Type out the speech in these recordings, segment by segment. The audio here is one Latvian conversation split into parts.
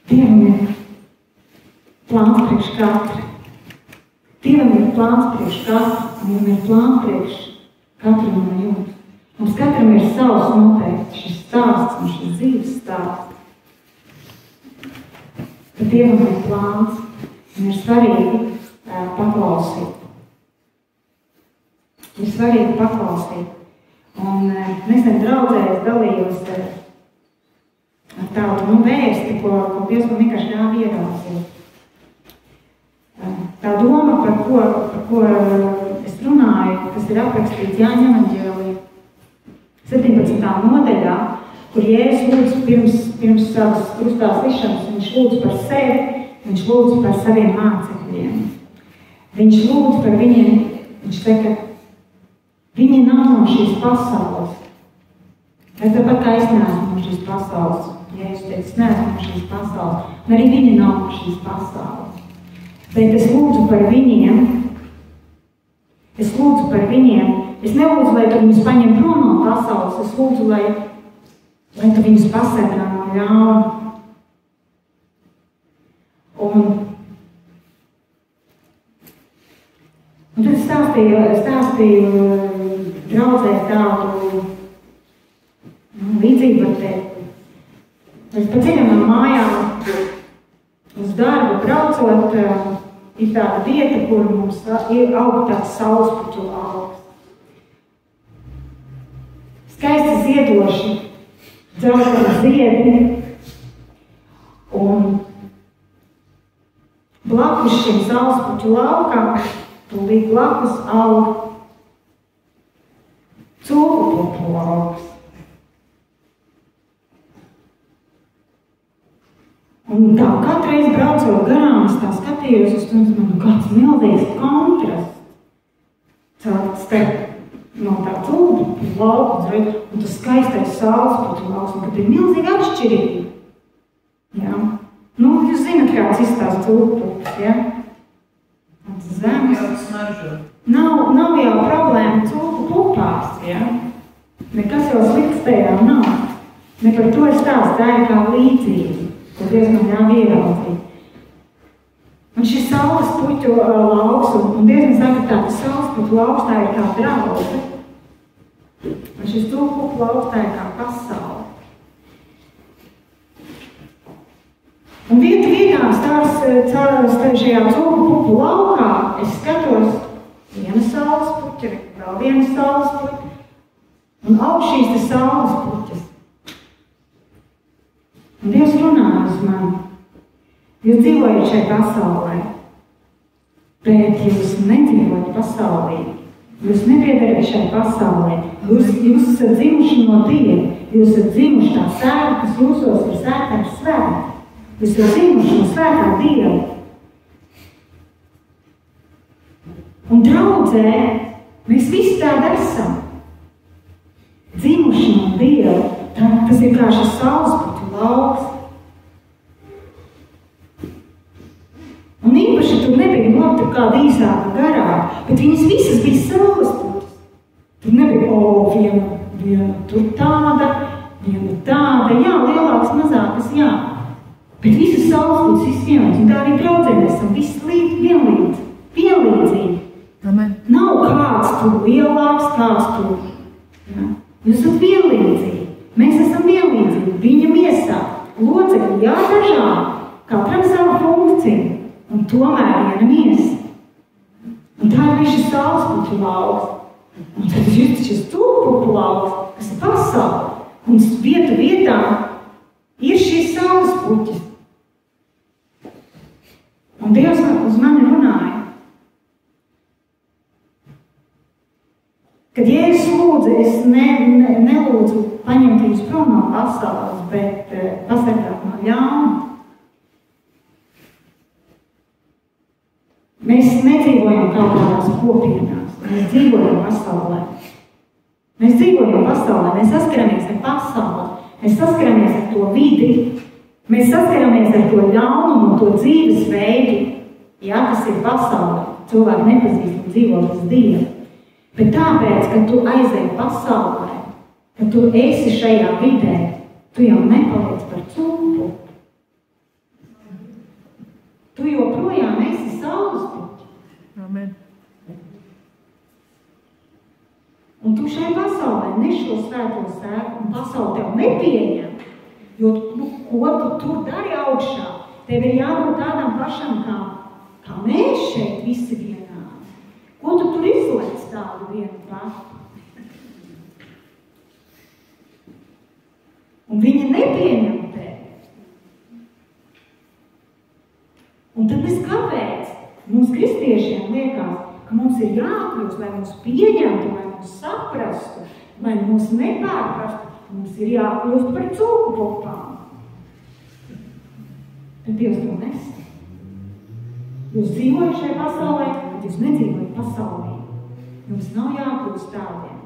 Dievam ir plāns priekš katru. Dievam ir plāns priekš katru, un viņam ir plāns priekš katru no jums. Mums katram ir savs noteikts šis stāsts un šis dzīves stāsts. Tad Dievam ir plāns, un ir svarīgi paklausīt. Ir svarīgi paklausīt. Un nesen draudzēs dalījos ar tādu vēsti, ko Dievs man vienkārši ļāva ieraudzīt. Tā doma, par ko es runāju, kas ir aprakstīts Jāņa evaņģēlijā 17. nodaļā, kur Jēzus lūdz pirms savas krustā likšanas, viņš lūdz par sevi, viņš lūdz par saviem mācekļiem. Viņš lūdz par viņiem, viņš saka, viņi nav no šīs pasaules. Es tāpat kā es neesmu no šīs pasaules. Jēzus teica, es neesmu no šīs pasaules. Un arī viņi nav no šīs pasaules. Bet es lūdzu par viņiem. Es lūdzu par viņiem. Es nelūdzu, lai tu viņus paņem prom no pasaules. Es lūdzu, lai tu viņus pasargā no ļauna. Un tad stāstīju draudzē tādu līdzību var teikt. Es pa ceļam no mājām uz darbu braucot, ir tāda vieta, kur mums ir aug tāds saulespuķu augs. Skaisti ziedoši, dzelteni ziedi, un blakus šim saulespuķu laukam, tūlīt blakus aug cūku lauks. Un tā katru reizi braucot garām, es tā skatījos, es domāju, kāds milzīgs kontrasts. No tā cūku lauka, un tas skaistais saulespuķu lauks, un kad ir milzīga atšķirība. Jā. Nu, jūs zināt, kāds izstāst cūkupuķis, ja? Tas zemes. Nav jau problēma cūku pupās, ja? Nekas jau slikts tajā nav. Ne par to es stāstu, tā ir kā līdzība, ko Dievs man ļāva ieraudzīt. Un šis saulespuķu lauks, un Dievs man saka, tā saulespuķu lauks tā ir kā draudze, un šis cūku lauks tā ir kā pasaule. Un vietām šajā cūku laukā es skatos viena saulespuķa, vēl viena saulespuķa, un aug šīs te saulespuķas. Un Dievs runā uz mani. Jūs dzīvojat šai pasaulē, bet jūs nedzīvojat pasaulē. Jūs nepiedarat šai pasaulē. Jūs esat dzimuši no Dieva. Jūs esat dzimuši tā sēta, kas jūsos ir sēta ar svēta. Jūs esat dzimuši no svētā Dieva. Un draudzē mēs visi tādi esam. Dzimuši no Dieva. Tas ir kā šis saulespuķu lauks. Un īpaši tur nebija tur kāda īsāka garāka, bet viņas visas bija saulespuķas. Tur nebija, viena tur tāda, viena tāda, jā, lielākas, mazākas, jā. Bet visas saulespuķas izvienotas, un tā arī draudzē mēs esam visi vienlīdzīgi. Amen. Nav kāds tur lielāks, kāds tur. Jā. Jūs esat vienlīdzīgi. Mēs esam vienlīdzīgi. Viņa miesā locekļi jādažādi, katram savu funkciju, un tomēr viena miesa. Un tā ir šis saulespuķu lauks. Un tad ir šis cūkupuķu lauks, kas ir pasaule. Un vietā ir šīs saulespuķis. Un Dievs uz mani runāja. Kad Jēzus lūdza, es nelūdzu paņemt viņus prom no pasaules, bet pasargāt no ļauna. Mēs nedzīvojam kaut kādās kopienās, mēs dzīvojam pasaulē. Mēs dzīvojam pasaulē, mēs saskaramies ar pasauli, mēs saskaramies ar to vidi, mēs saskaramies ar to ļaunumu un to dzīves veidu, jā, kas ir pasaulē. Cilvēki nepazīst un dzīvo bez Dieva. Bet tāpēc, ka tu aizēji pasaulē, ka tu esi šajā vidē, tu jau nepaliec par cūku. tu šai pasaulē nes šo svēto sēklu un pasauli tev nepieņem, jo ko tu tur dari augšā? Tev ir jābūt tādām pašām, kā mēs šeit visi vienādi. Ko tu tur izlēc tādu vienu patu? Un viņa nepieņem tevi. Un tad mēs kāpēc? Mums kristiešiem liekas, ka mums ir jākļūst, lai mūs pieņemtu, lai mūs saprastu, lai mūs nepārprastu. Mums ir jākļūst par cūku pupām. Tad Dievs to nesaka. Jūs dzīvojat šajā pasaulē, bet jūs nedzīvojat pasaulē. Jums nav jākļūst tādiem.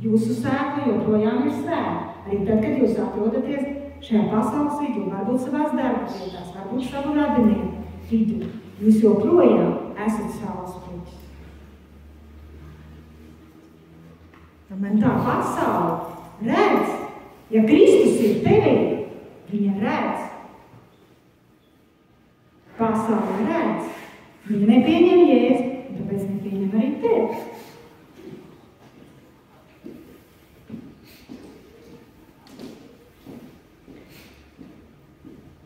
Jūsu sēkla joprojām ir svēta. Arī tad, kad jūs atrodaties šajā pasaules vidū, varbūt savās darba vietās, varbūt savu radinieku vidū, jūs joprojām esat savas puķis. Un tā pasaule redz, ja Kristus ir tevī, viņa redz. Pasaule redz. Viņa nepieņem Jēzu, un tāpēc nepieņem arī tevi.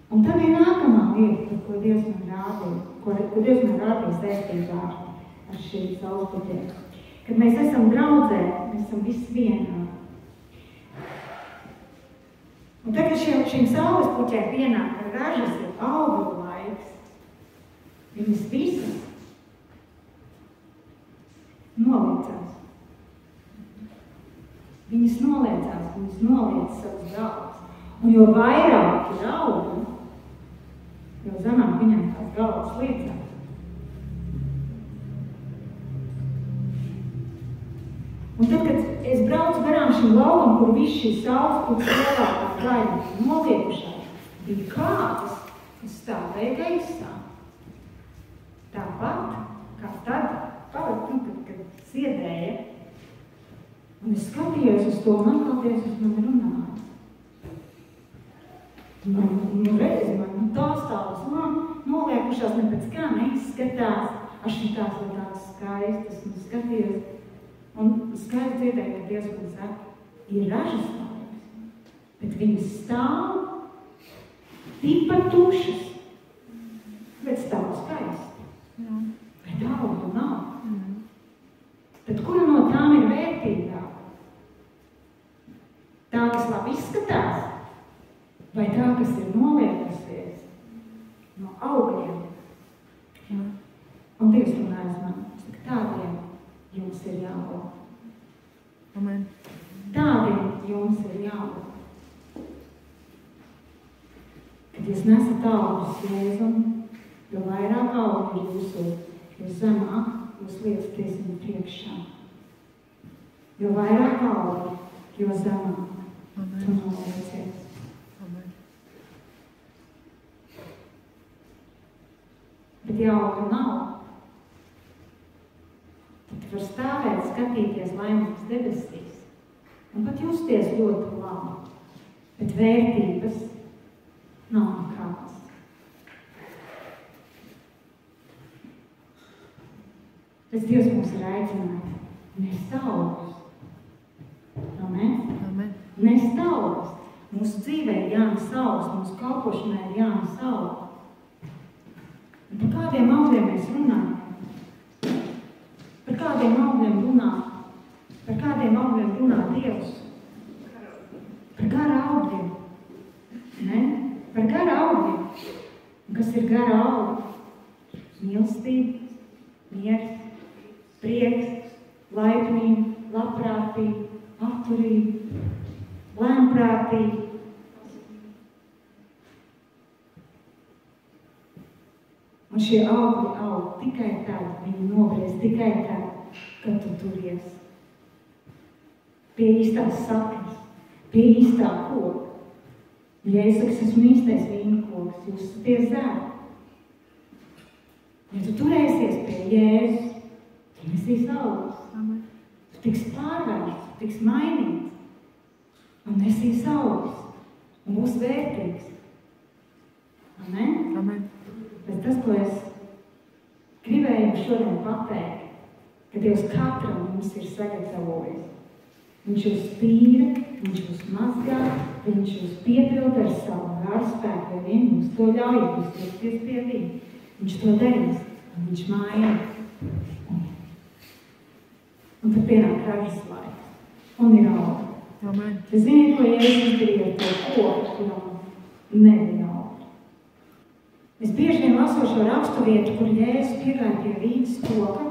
Un tā ir nākamā lieta, ko Dievs man rādīja, ko Dievs man rādīja saistībā ar šīm saulespuķiem. Kad mēs esam draudzē, mēs esam visi vienādi. Un tagad šīm saulespuķiem pienāk ražas ir augļu laiks. Viņas visas noliecās. Viņas noliec savus galvas. Un jo vairāk ir augļu, jo zemāk viņam tās galvas liecās. Un tad, kad es braucu garām šim laukam, kur viss šīs saulespuķis lielākā daļa noliekušās, bija kādas, kas stāvēja gaisā. Tāpat, kā tad, kad siedēja. Un es skatījos uz to, man kāties uz mani runāja. Man tās noliekušās ne pēc kā neizskatās, šitās vai tādas skaistas, un skatījos, un skaidri dzirdēju, ka Dievs man saka, ir ražas laiks, bet viņas stāv tikpat tušas, bet stāv skaisti. Bet augļu nav. Tad kura no tām ir vērtīgāka? Tā, kas labi izskatās? Vai tā, kas ir noliekusies no augļiem? Un Dievs runājas man, saka, tādiem jums ir jābūt. Amen. Tādiem jums ir jābūt. Kad jūs nesat augļus Jēzum, jo vairāk augļu jūsu, jo zemāk jūs liecaties viņu priekšā. Jo vairāk augļu, jo zemāk tu noliecies. Bet ja augļu nav, tad var stāvēt, skatīties laimīgas debesīs un pat justies ļoti labi, bet vērtības nav nekādas. Tas Dievs mums ir aicinājis nest augļus. Amen. Nest augļus. Mūsu dzīvē ir jānes augļus, mūsu kalpošanai ir jānes augļus. Un par kādiem augļiem mēs runājam? Par kādiem augļiem runā? Par kādiem augļiem runā Dievs? Par gara augļiem. Ne? Par gara augļiem. Un kas ir gara augļi? Mīlestība, miers, prieks, laipnība, labprātība, atturība, lēnprātība. Un šie augļi aug tikai tad, viņi nobriest tikai tad, kad tu turies pie īstās saknes, pie īstā koka. Jēzus saka, es esmu īstais vīnkoks, jūs esat tie zēni. Ja tu turēsies pie Jēzus, tu nesīs augļus. Tu tiks pārvērsts, tu tiks mainīts un nesīs augļus un būs vērtīgs. Amen? Amen. Bet tas, ko es gribēju šodien pateikt, ka Dievs katram mums ir sagatavojis Viņš jūs tīra, viņš jūs mazgā, viņš jūs piepilda ar savu garu spēku, ja vien mums to ļauj, jūs tiekties pie viņa. Viņš to darīs, un viņš māja. Un tad pienāk ražas laiks, un ir auga. Amen. Es zinu, ko Jēzus izdarīja ar to koku, kuram nebija auga. Es bieži vien lasu šo rakstu vietu, kur Jēzus piegāja pie vīnas koka,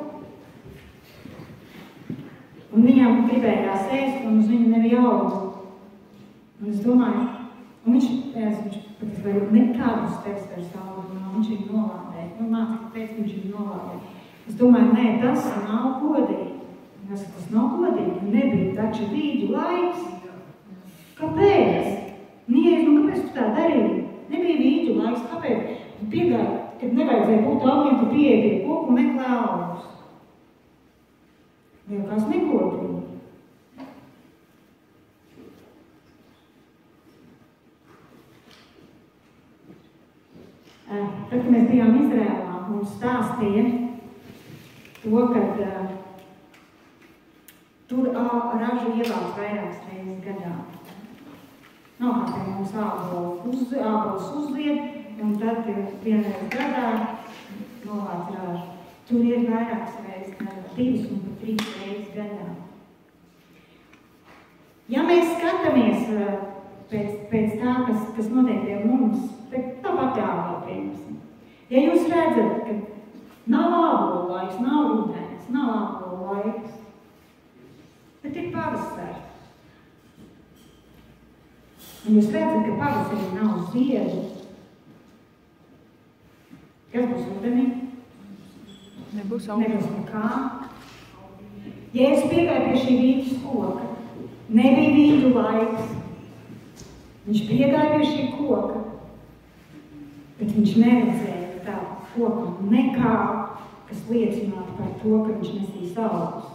un viņam gribējās ēst, un uz viņu nebija auga. Un es domāju, un viņš pat nekādus tevis vairs auga, un viņš viņu novādēja. Un mācīja, ka viņš viņu novādēja. Es domāju, nē, tas nav godīgi. Tas nav godīgi, nebija taču vīģu laiks. Kāpēc? Kāpēc tu tā darīji? Nebija vīģu laiks, kāpēc? Piegāja, kad nevajadzēja būt augiem, tu pieeja pie koku un meklē augus. Vai kāds negodīgi? Tad, kad mēs bijām Izrēlā, mums stāstīja to, kad tur ražu ievāc vairākas reizes gadā. Nav kā pie mums ābols uzlied, un tad vienreiz gadā novāc ražu. Tur ir vairākas reizes gadā, 2 un 3 reizes gadā. Ja mēs skatāmies pēc tā, kas notiek pie mums, tad tāpat jāvēl piemēram. Ja jūs redzat, ka nav ābolu laiks, nav rudens, nav ābolu laiks, bet ir pavasars. Un jūs redzat, ka pavasarī nav ziedu. Kas būs rudenī? Nebūs auga. Nebūs nekā. Jēzus piegāja pie šī vīģes koka. Nebija vīģu laiks. Viņš piegāja pie šī koka, bet viņš neredzēja tā koku nekā, kas liecinātu par to, ka viņš nesīs augus.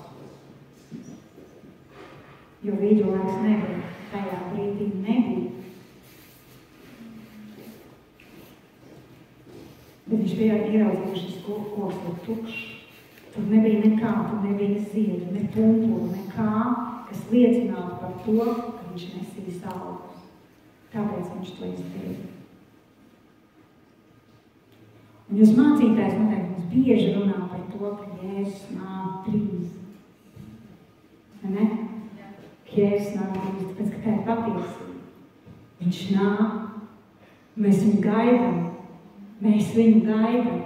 Jo vīģu laiks nebija. Tajā brīdī nebija. Bet viņš bija ieraudzīja, ka šis koks ir tukšs. Tur nebija nekā, tur nebija ziedu, ne pumpuru, nekā, kas liecinātu par to, ka viņš nesīs augus. Tāpēc viņš to izdarīja. Un jūs mācītājs noteikti mums bieži runā par to, ka Jēzus nāk drīz. Vai ne? Ka Jēzus nāk drīz, tāpēc, ka tā ir patiesība. Viņš nāk, mēs viņu gaidām. Mēs viņu gaidām.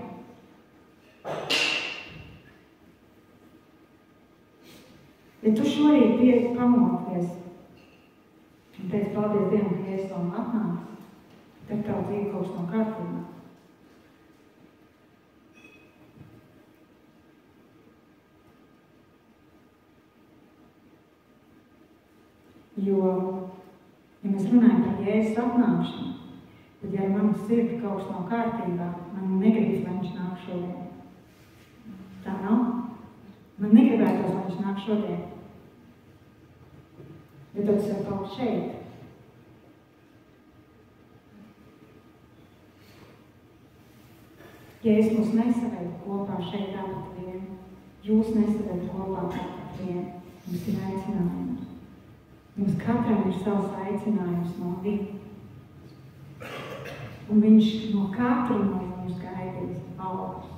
Ja tu šorīt pamoties un teici, paldies Dievam, ka Jēzus vēl atnāc, tad tavu dzīvi kaut kas nav kārtībā. Jo, ja mēs runājam par Jēzus atnākšanu, tad, ja man sirdi kaut kas nav kārtībā, man negribas, lai viņš nāk šodien. Tā nav? Man negribētos, lai viņš nāk šodien. Jo tad es varu kaut šeit. Jēzus mūs nesaved kopā šeit tāpat vien. Jūs nesaved kopā tāpat vien. Mums ir aicinājums. Mums katram ir savs aicinājums no viņa. Un viņš no katru no mums gaidīs augus.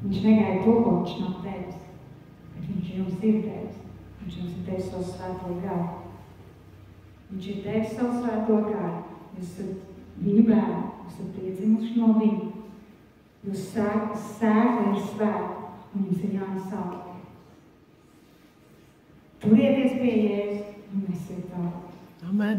Viņš negaida to, ko viņš nav devis, bet viņš jums ir devis. Viņš jums ir devis savu svēto garu. Viņš ir devis savu svēto garu. Jūs esat viņu bērni, jūs esat piedzimuši no viņa. Jūs sēkla ir svēta, un jums ir jānes augi. Turieties pie Jēzus un nesiet augi. Amen.